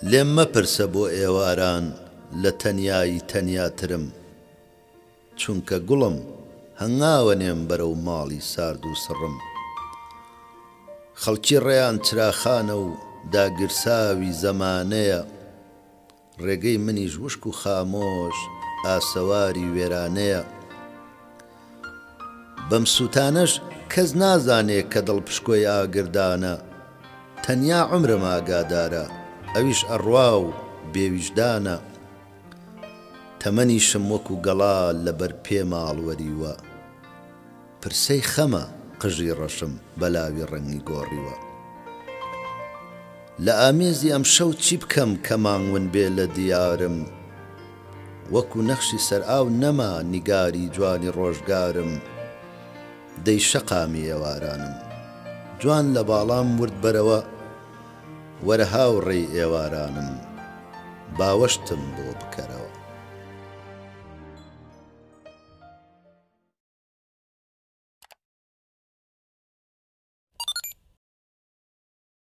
لێم مەپرسە بۆ ئێواران لە تەنیایی تەنیاترم، چونکە گوڵم هەنگاوە نێم بەرەو ماڵی سارد و سڕم. خەڵکی ڕێیان چراخانە و داگرساوی زەمانەیە، ڕێگەی منیش وشک و خامۆش ئاسەواری وێرانەیە. بەم سووتانەش کەس نازانێ کە دڵپشکۆی ئاگردانە، تەنیا عومرم ئاگادارە ئەویش ئەڕوا و بێویژدانە. تەمەنیشم وەکو گەڵا لەبەر پێ ماڵوەریوە، پرسەی خەمە قژی ڕەشم بەلاوی ڕەنگی گۆڕیوە. لە ئامێزی ئەم شەو چی بکەم کە مانگون بێ لە دیارم، وەکو نەخشی سەرئاو نەما نیگاری جوانی ڕۆژگارم. دەی شەقامی ئێوارانم، جوان لە باڵام ورد بەرەوە، وەرە هاوڕێی ئێوارانم، باوەشتم بۆ بکەرەوە.